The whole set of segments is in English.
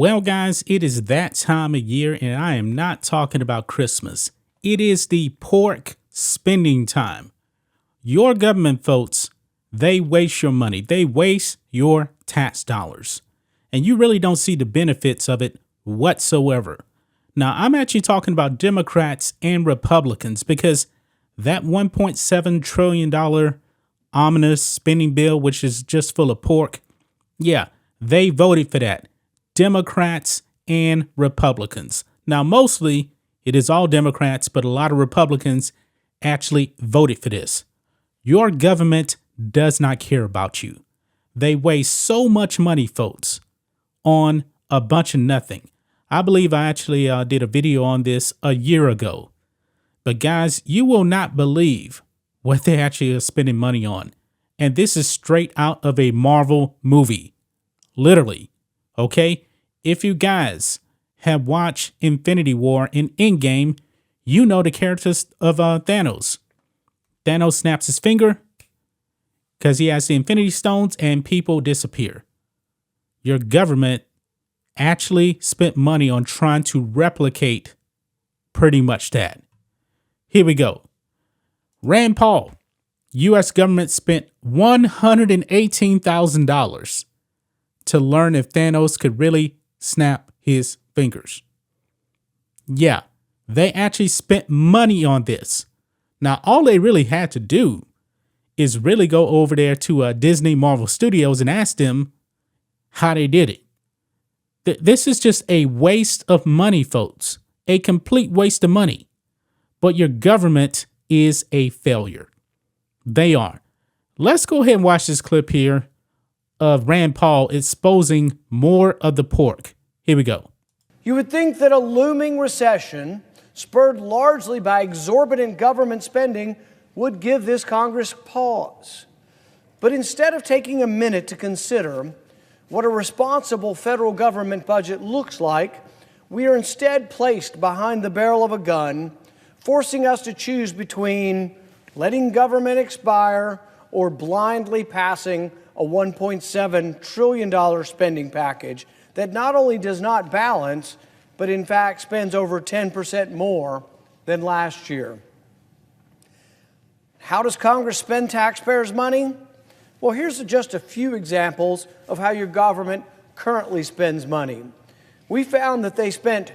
Well, guys, it is that time of year, and I am not talking about Christmas. It is the pork spending time. Your government folks, they waste your money. They waste your tax dollars. And you really don't see the benefits of it whatsoever. Now, I'm actually talking about Democrats and Republicans because that $1.7 trillion Omnibus Spending Bill, which is just full of pork, yeah, they voted for that. Democrats and Republicans. Now, mostly it is all Democrats, but a lot of Republicans actually voted for this. Your government does not care about you. They waste so much money, folks, on a bunch of nothing. I believe I actually did a video on this a year ago. But guys, you will not believe what they actually are spending money on. And this is straight out of a Marvel movie. Literally. Okay? If you guys have watched Infinity War and Endgame, you know the characters of Thanos. Thanos snaps his finger because he has the Infinity Stones and people disappear. Your government actually spent money on trying to replicate pretty much that. Here we go. Rand Paul, U.S. government spent $118,000 to learn if Thanos could really snap his fingers. Yeah, they actually spent money on this. Now, all they really had to do is really go over there to Disney Marvel Studios and ask them how they did it. This is just a waste of money, folks. A complete waste of money. But your government is a failure. They are. Let's go ahead and watch this clip here of Rand Paul exposing more of the pork. Here we go. You would think that a looming recession, spurred largely by exorbitant government spending, would give this Congress pause. But instead of taking a minute to consider what a responsible federal government budget looks like, we are instead placed behind the barrel of a gun, forcing us to choose between letting government expire or blindly passing a $1.7 trillion spending package that not only does not balance, but in fact spends over 10% more than last year. How does Congress spend taxpayers' money? Well, here's just a few examples of how your government currently spends money. We found that they spent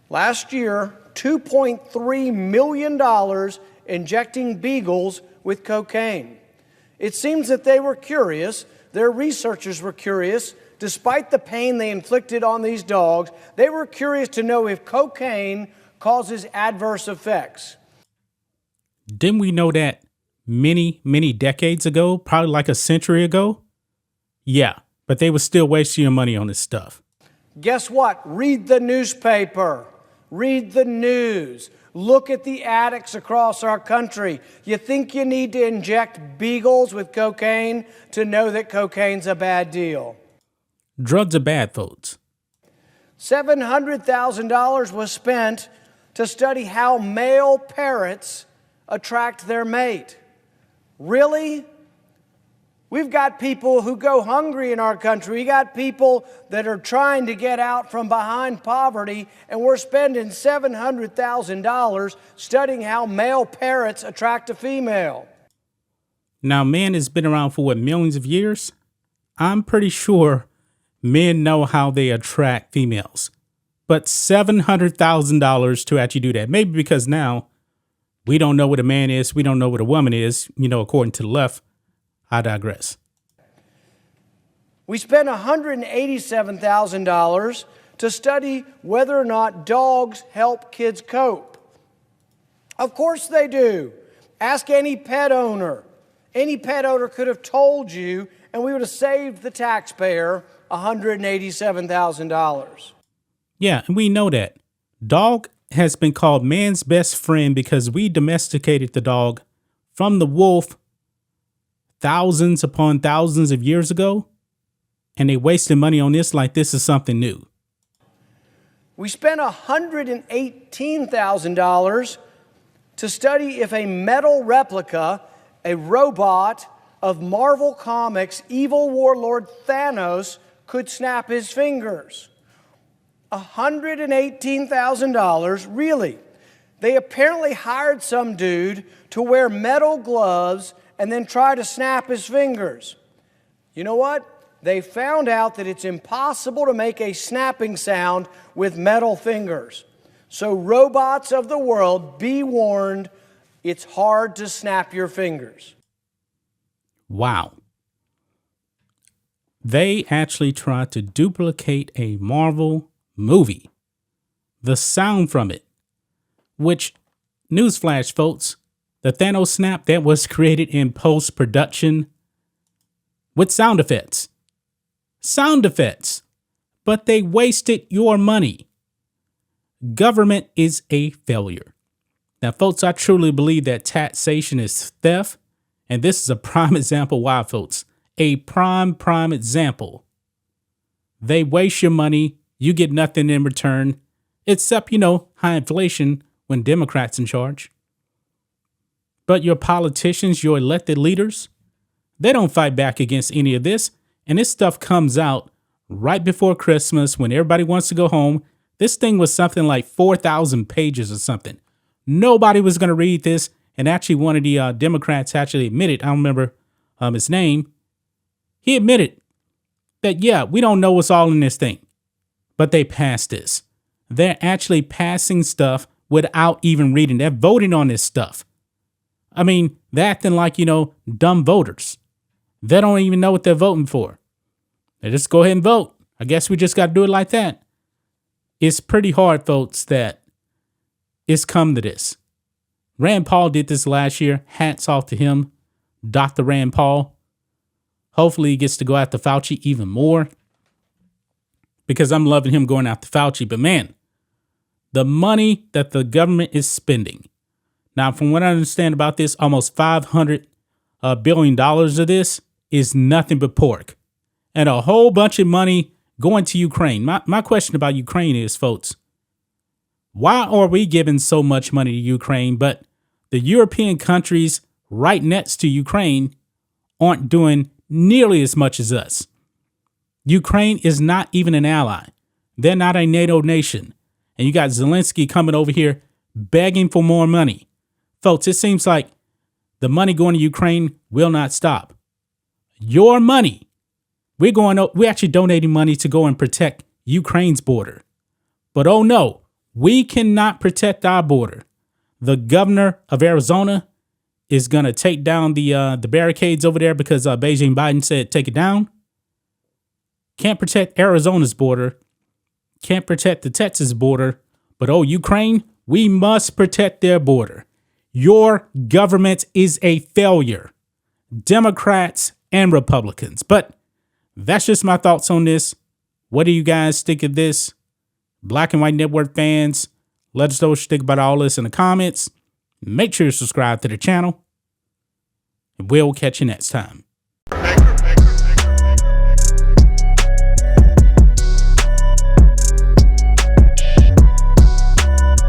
last year $2.3 million injecting beagles with cocaine. It seems that they were curious, their researchers were curious, despite the pain they inflicted on these dogs, they were curious to know if cocaine causes adverse effects. Didn't we know that many, many decades ago, probably like a century ago? Yeah, but they were still wasting your money on this stuff. Guess what? Read the newspaper. Read the news. Look at the addicts across our country. You think you need to inject beagles with cocaine to know that cocaine's a bad deal? Drugs are bad, folks. $700,000 was spent to study how male parrots attract their mate. Really? We've got people who go hungry in our country. We got people that are trying to get out from behind poverty, and we're spending $700,000 studying how male parrots attract a female. Now, man has been around for what, millions of years? I'm pretty sure men know how they attract females. But $700,000 to actually do that. Maybe because now we don't know what a man is. We don't know what a woman is, according to the left. I digress. We spent $187,000 to study whether or not dogs help kids cope. Of course they do. Ask any pet owner. Any pet owner could have told you, and we would have saved the taxpayer $187,000. Yeah, and we know that. Dog has been called man's best friend because we domesticated the dog from the wolf thousands upon thousands of years ago, and they wasted money on this like this is something new. We spent $118,000 to study if a metal replica, a robot of Marvel Comics' evil warlord Thanos, could snap his fingers. $118,000, really. They apparently hired some dude to wear metal gloves and then try to snap his fingers. You know what? They found out that it's impossible to make a snapping sound with metal fingers. So robots of the world, be warned, it's hard to snap your fingers. Wow. They actually tried to duplicate a Marvel movie. The sound from it, which, newsflash, folks, the Thanos Snap, that was created in post-production with sound effects. Sound effects. But they wasted your money. Government is a failure. Now, folks, I truly believe that taxation is theft. And this is a prime example why, folks. A prime example. They waste your money. You get nothing in return. Except, high inflation when Democrats in charge. But your politicians, your elected leaders, they don't fight back against any of this. And this stuff comes out right before Christmas when everybody wants to go home. This thing was something like 4,000 pages or something. Nobody was going to read this. And actually, one of the Democrats actually admitted, I don't remember his name. He admitted that, yeah, we don't know what's all in this thing. But they passed this. They're actually passing stuff without even reading. They're voting on this stuff. I mean, they're acting like, dumb voters. They don't even know what they're voting for. They just go ahead and vote. I guess we just got to do it like that. It's pretty hard, folks, that it's come to this. Rand Paul did this last year. Hats off to him, Dr. Rand Paul. Hopefully he gets to go after Fauci even more, because I'm loving him going after Fauci. But man, the money that the government is spending. Now, from what I understand about this, almost $500 billion of this is nothing but pork. And a whole bunch of money going to Ukraine. My question about Ukraine is, folks, why are we giving so much money to Ukraine, but the European countries right next to Ukraine aren't doing nearly as much as us? Ukraine is not even an ally. They're not a NATO nation. And you got Zelensky coming over here begging for more money. Folks, it seems like the money going to Ukraine will not stop. Your money. We're actually donating money to go and protect Ukraine's border. But oh no, we cannot protect our border. The governor of Arizona is going to take down the barricades over there because Beijing Biden said take it down. Can't protect Arizona's border. Can't protect the Texas border. But oh, Ukraine, we must protect their border. Your government is a failure. Democrats and Republicans. But that's just my thoughts on this. What do you guys think of this? Black and White Network fans, let us know what you think about all this in the comments. Make sure you subscribe to the channel. And we'll catch you next time.